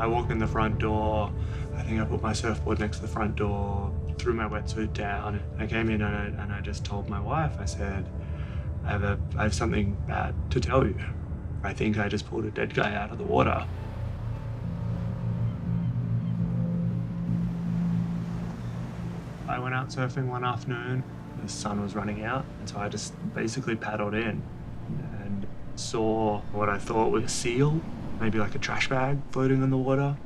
I walked in the front door. I think I put my surfboard next to the front door, threw my wetsuit down. I came in and I just told my wife, I said, I have something bad to tell you. I think I just pulled a dead guy out of the water. I went out surfing one afternoon. The sun was running out, and so I just basically paddled in and saw what I thought was a seal, maybe like a trash bag floating in the water.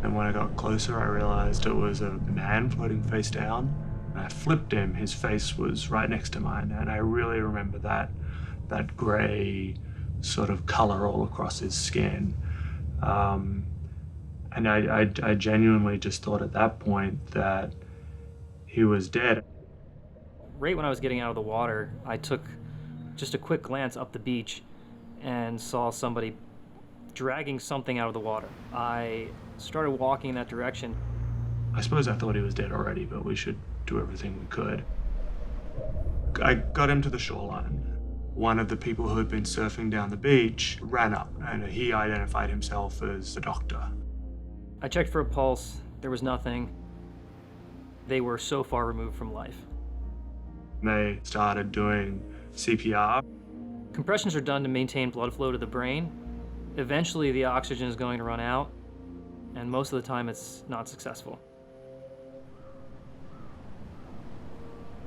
And when I got closer, I realized it was a man floating face down. And I flipped him. His face was right next to mine, and I really remember that gray sort of color all across his skin. And I genuinely just thought at that point that he was dead. Right when I was getting out of the water, I took just a quick glance up the beach and saw somebody dragging something out of the water. I started walking in that direction. I suppose I thought he was dead already, but we should do everything we could. I got him to the shoreline. One of the people who had been surfing down the beach ran up, and he identified himself as a doctor. I checked for a pulse. There was nothing. They were so far removed from life. They started doing CPR. Compressions are done to maintain blood flow to the brain. Eventually, the oxygen is going to run out, and most of the time it's not successful.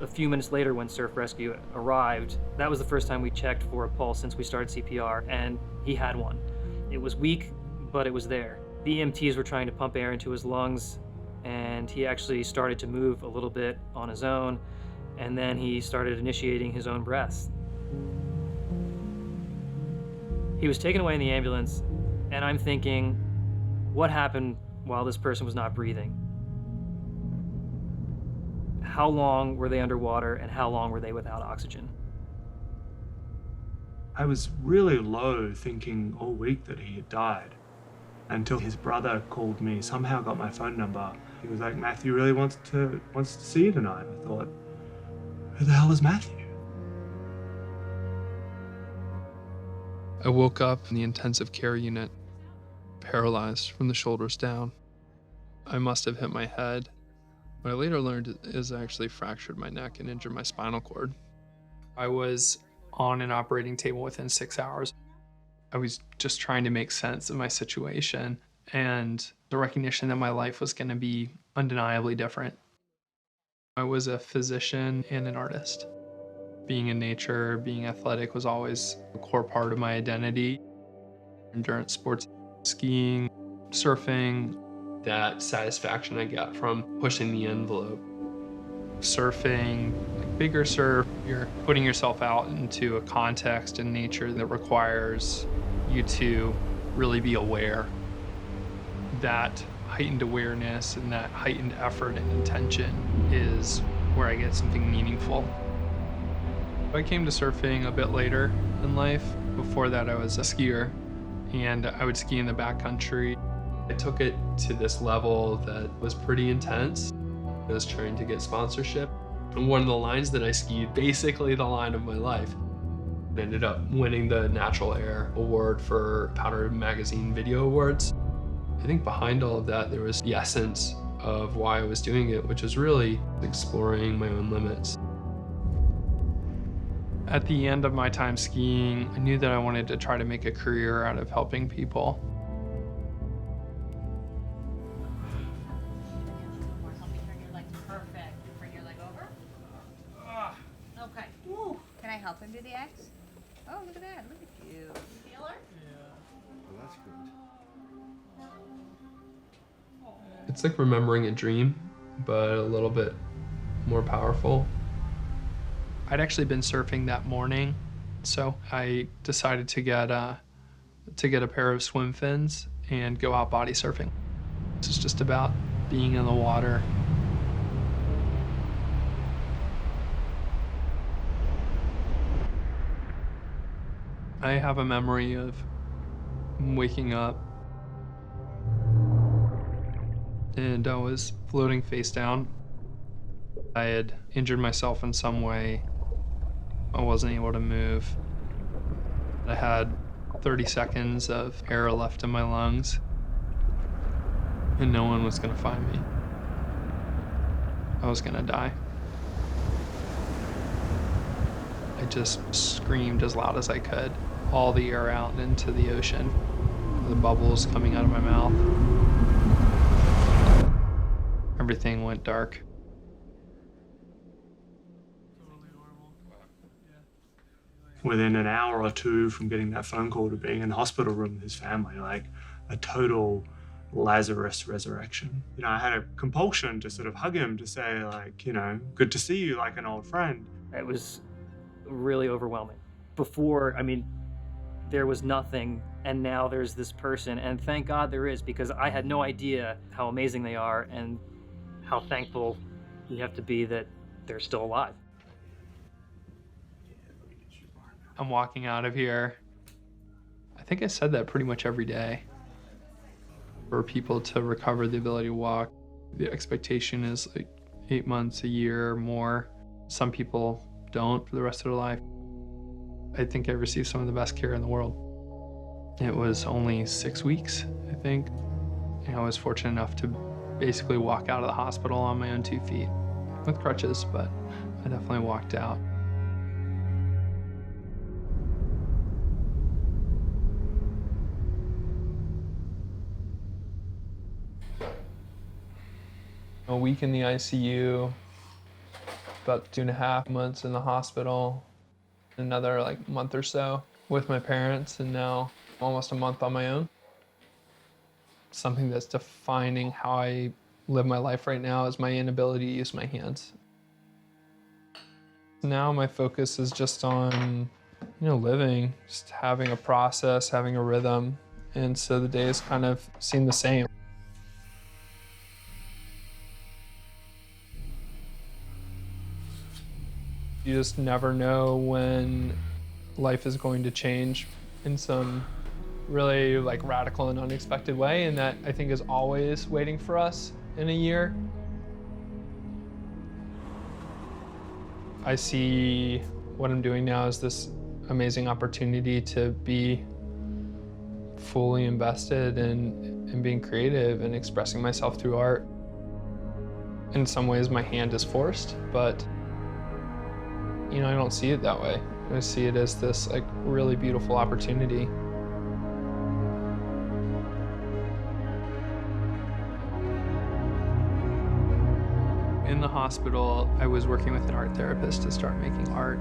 A few minutes later, when surf rescue arrived, that was the first time we checked for a pulse since we started CPR, and he had one. It was weak, but it was there. The EMTs were trying to pump air into his lungs, and he actually started to move a little bit on his own, and then he started initiating his own breaths. He was taken away in the ambulance, and I'm thinking, what happened while this person was not breathing? How long were they underwater, and how long were they without oxygen? I was really low, thinking all week that he had died, until his brother called me, somehow got my phone number. He was like, Matthew really wants to see you tonight. I thought, who the hell is Matthew? I woke up in the intensive care unit, paralyzed from the shoulders down. I must have hit my head. What I later learned is I actually fractured my neck and injured my spinal cord. I was on an operating table within 6 hours. I was just trying to make sense of my situation and the recognition that my life was going to be undeniably different. I was a physician and an artist. Being in nature, being athletic was always a core part of my identity. Endurance sports, skiing, surfing, that satisfaction I got from pushing the envelope. Surfing, like bigger surf, you're putting yourself out into a context in nature that requires you to really be aware. That heightened awareness and that heightened effort and intention is where I get something meaningful. I came to surfing a bit later in life. Before that, I was a skier, and I would ski in the backcountry. I took it to this level that was pretty intense. I was trying to get sponsorship. And one of the lines that I skied, basically the line of my life, I ended up winning the Natural Air Award for Powder Magazine Video Awards. I think behind all of that, there was the essence of why I was doing it, which was really exploring my own limits. At the end of my time skiing, I knew that I wanted to try to make a career out of helping people. Perfect. Bring your leg over. Okay. Woo. Can I help him do the X? Oh, look at that. Look at you. Feel her? Well, that's good. It's like remembering a dream, but a little bit more powerful. I'd actually been surfing that morning, so I decided to get a pair of swim fins and go out body surfing. This is just about being in the water. I have a memory of waking up and I was floating face down. I had injured myself in some way. I wasn't able to move. I had 30 seconds of air left in my lungs. and no one was gonna find me. I was gonna die. I just screamed as loud as I could, all the air out into the ocean, the bubbles coming out of my mouth. Everything went dark. Within an hour or two from getting that phone call to being in the hospital room with his family, like a total Lazarus resurrection. You know, I had a compulsion to sort of hug him to say, like, you know, good to see you, like an old friend. It was really overwhelming. Before, I mean, there was nothing, and now there's this person, and thank God there is, because I had no idea how amazing they are and how thankful you have to be that they're still alive. I'm walking out of here. I think I said that pretty much every day. For people to recover the ability to walk, the expectation is like 8 months, a year or more. Some people don't for the rest of their life. I think I received some of the best care in the world. It was only 6 weeks, I think. And I was fortunate enough to basically walk out of the hospital on my own 2 feet with crutches, but I definitely walked out. A week in the ICU, about 2.5 months in the hospital, another like month or so with my parents, and now almost a month on my own. Something that's defining how I live my life right now is my inability to use my hands. Now my focus is just on, living, just having a process, having a rhythm, and so the days kind of seem the same. You just never know when life is going to change in some really like radical and unexpected way, and that I think is always waiting for us in a year. I see what I'm doing now as this amazing opportunity to be fully invested in being creative and expressing myself through art. In some ways my hand is forced, but I don't see it that way. I see it as this like really beautiful opportunity. In the hospital, I was working with an art therapist to start making art.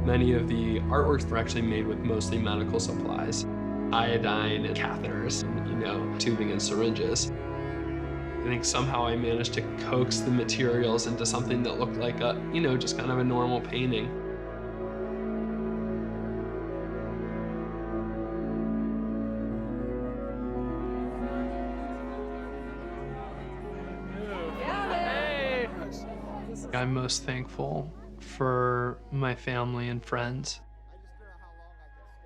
Many of the artworks were actually made with mostly medical supplies, iodine and catheters, and, tubing and syringes. I think somehow I managed to coax the materials into something that looked like a, just kind of a normal painting. I'm most thankful for my family and friends.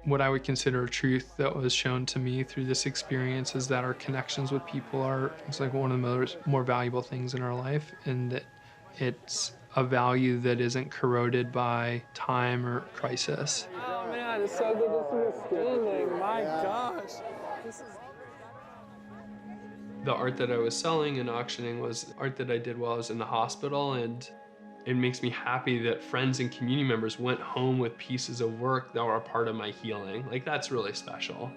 What I would consider a truth that was shown to me through this experience is that our connections with people are like one of the more valuable things in our life, and that it's a value that isn't corroded by time or crisis. Oh man, it's so good to see you standing. My gosh. The art that I was selling and auctioning was art that I did while I was in the hospital, and it makes me happy that friends and community members went home with pieces of work that were a part of my healing. Like, that's really special.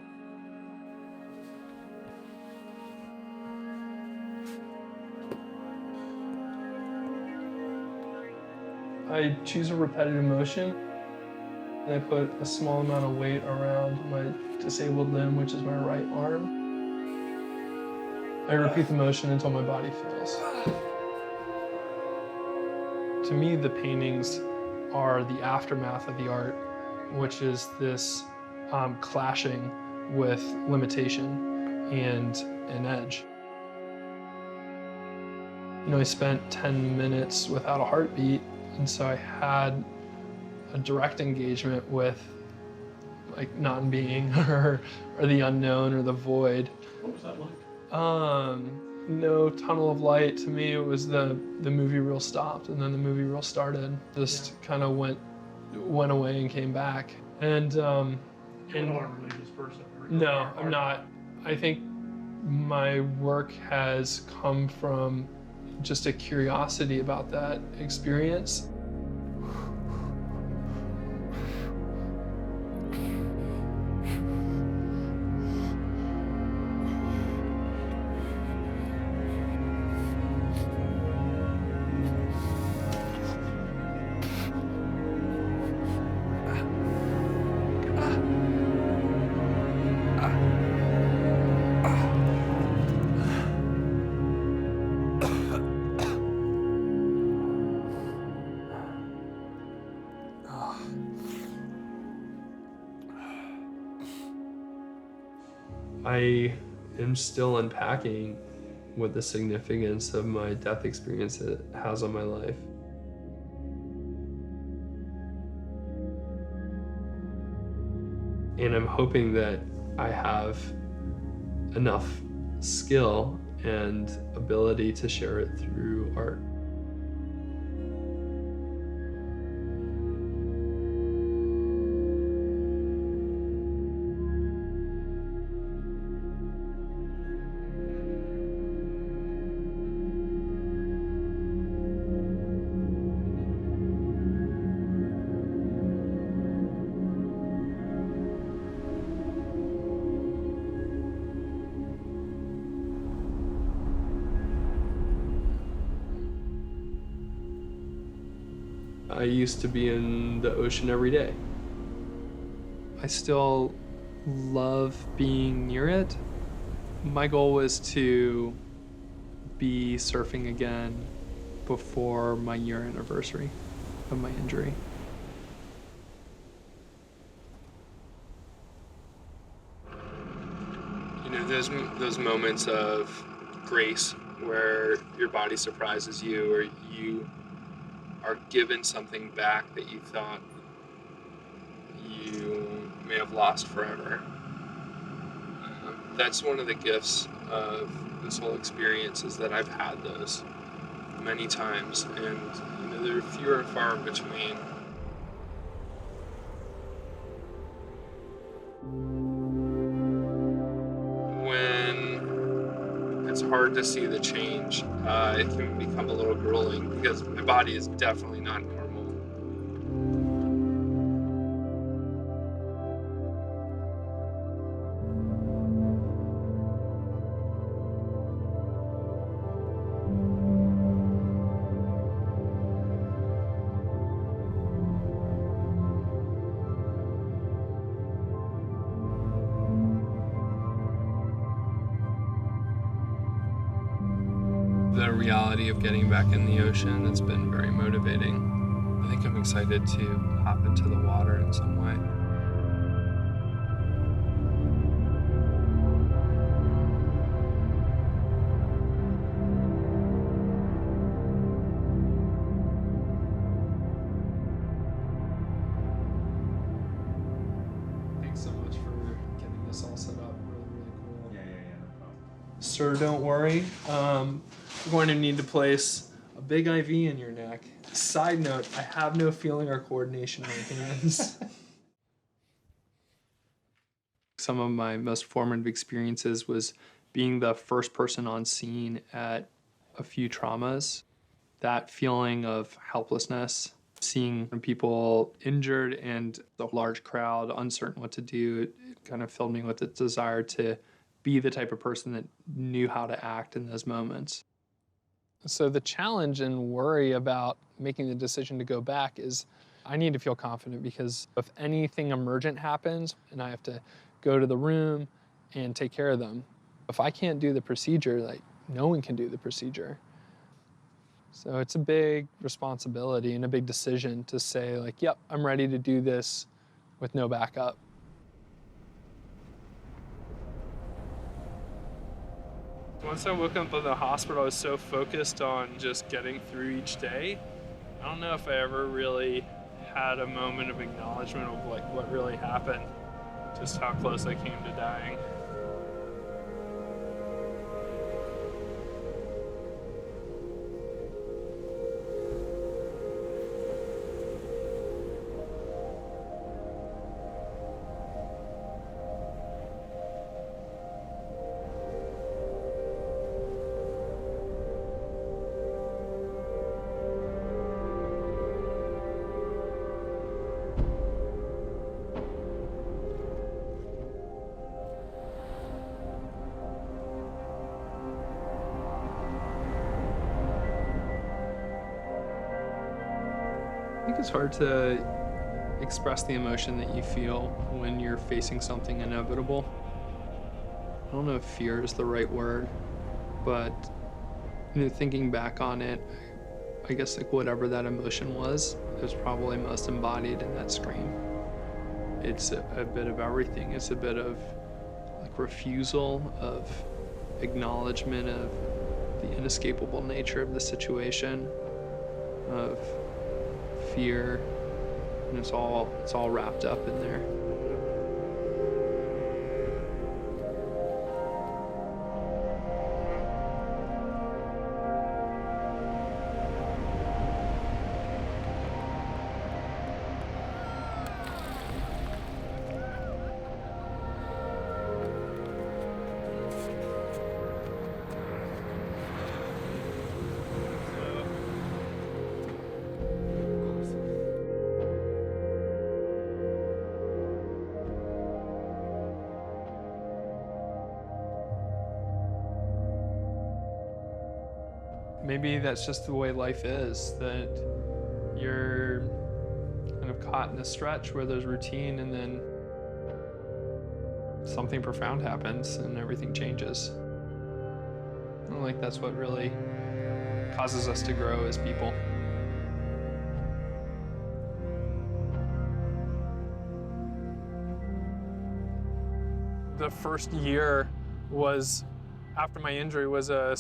I choose a repetitive motion, and I put a small amount of weight around my disabled limb, which is my right arm. I repeat the motion until my body feels. To me, the paintings are the aftermath of the art, which is this clashing with limitation and an edge. I spent 10 minutes without a heartbeat, and so I had a direct engagement with like non-being or the unknown or the void. What was that like? No tunnel of light. To me, it was the movie reel stopped, and then the movie reel started. Just kind of went away and came back. And You're not a religious person, right? no, I'm not. I think My work has come from just a curiosity about that experience. I am still unpacking what the significance of my death experience has on my life. And I'm hoping that I have enough skill and ability to share it through art. I used to be in the ocean every day. I still love being near it. My goal was to be surfing again before my year anniversary of my injury. You know, those moments of grace where your body surprises you, or you are given something back that you thought you may have lost forever. That's one of the gifts of this whole experience, is that I've had those many times, and you know, they're fewer and far in between. When it's hard to see the change, it can become a little grueling, because my body is definitely not normal. The reality of getting back in the ocean, it's been very motivating. I think I'm excited to hop into the water in some way. Thanks so much for getting this all set up. Really cool. Yeah, no problem. Sir, don't worry. We're going to need to place a big IV in your neck. Side note, I have no feeling or coordination in my hands. Some of my most formative experiences was being the first person on scene at a few traumas. That feeling of helplessness, seeing people injured and the large crowd uncertain what to do, it kind of filled me with a desire to be the type of person that knew how to act in those moments. So the challenge and worry about making the decision to go back is I need to feel confident, because if anything emergent happens and I have to go to the room and take care of them, if I can't do the procedure, like, no one can do the procedure. So it's a big responsibility and a big decision to say, like, yep, I'm ready to do this with no backup. Once I woke up in the hospital, I was so focused on just getting through each day. I don't know if I ever really had a moment of acknowledgement of like what really happened, just how close I came to dying. think it's hard to express the emotion that you feel when you're facing something inevitable. I don't know if fear is the right word, but thinking back on it, I guess like whatever that emotion was, it was probably most embodied in that scream. It's a bit of everything. It's a bit of like refusal, of acknowledgement of the inescapable nature of the situation, of fear, and it's all wrapped up in there. Maybe that's just the way life is, that you're kind of caught in a stretch where there's routine and then something profound happens and everything changes. I feel like that's what really causes us to grow as people. The first year was, after my injury, was a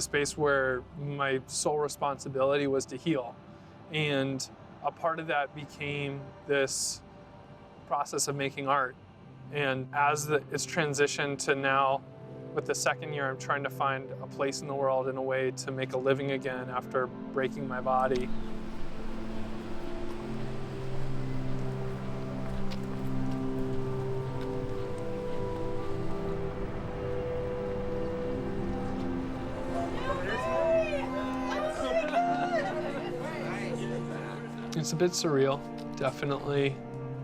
space where my sole responsibility was to heal. And a part of that became this process of making art. And as it's transitioned to now, with the second year, I'm trying to find a place in the world and a way to make a living again after breaking my body. It's a bit surreal, definitely,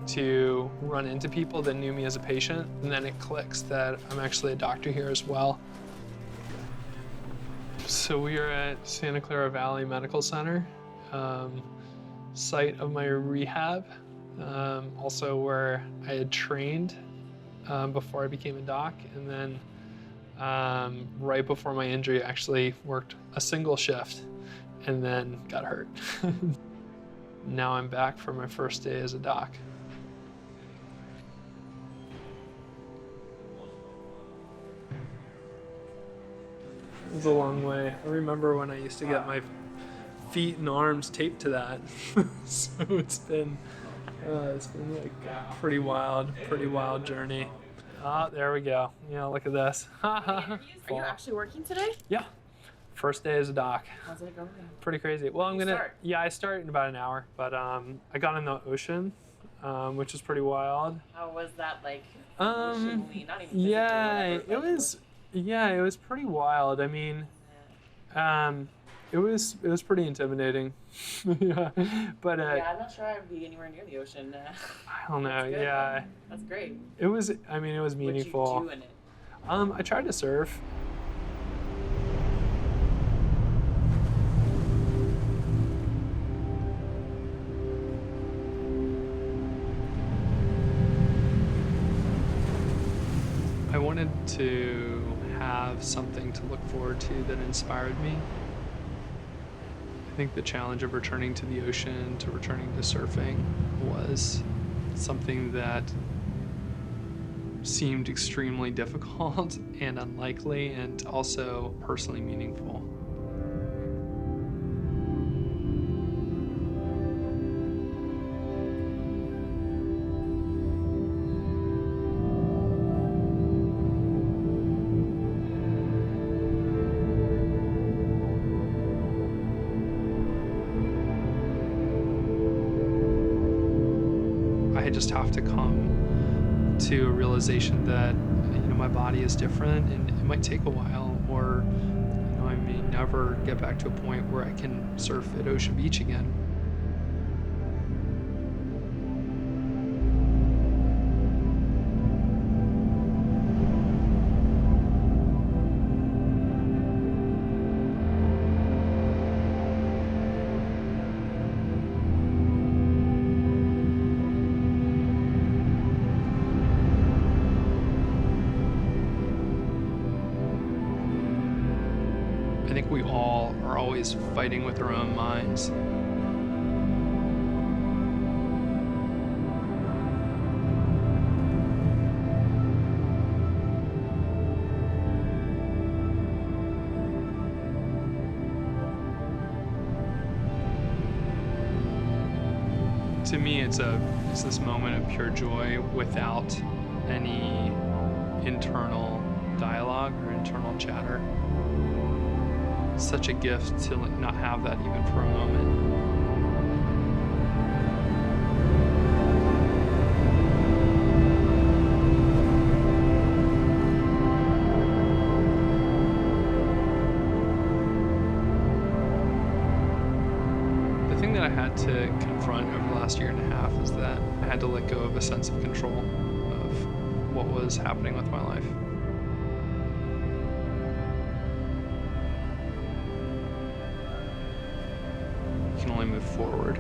to run into people that knew me as a patient, and then it clicks that I'm actually a doctor here as well. So we are at Santa Clara Valley Medical Center, site of my rehab, also where I had trained before I became a doc, and then right before my injury, I actually worked a single shift and then got hurt. Now I'm back for my first day as a doc. It was a long way. I remember when I used to get my feet and arms taped to that. So it's been like a pretty wild journey. Ah, there we go. Yeah, look at this. Are you actually working today? Yeah. First day as a doc. How's it going? Pretty crazy. Well, I start in about an hour, but I got in the ocean, which is pretty wild. How was that, like, emotionally? Not even physically, it was pretty wild. I mean, it was pretty intimidating. Yeah, but I'm not sure I'd be anywhere near the ocean. I don't know. Good, Yeah, that's great. it was meaningful. What'd you do in it? I tried to surf. I wanted to have something to look forward to that inspired me. I think the challenge of returning to the ocean, to returning to surfing, was something that seemed extremely difficult and unlikely, and also personally meaningful. I just have to come to a realization that my body is different, and it might take a while, or I may never get back to a point where I can surf at Ocean Beach again. always fighting with their own minds. To me, it's this moment of pure joy without any internal dialogue or internal chatter. It's such a gift to not have that even for a moment. The thing that I had to confront over the last year and a half is that I had to let go of a sense of control of what was happening with my life. You can only move forward.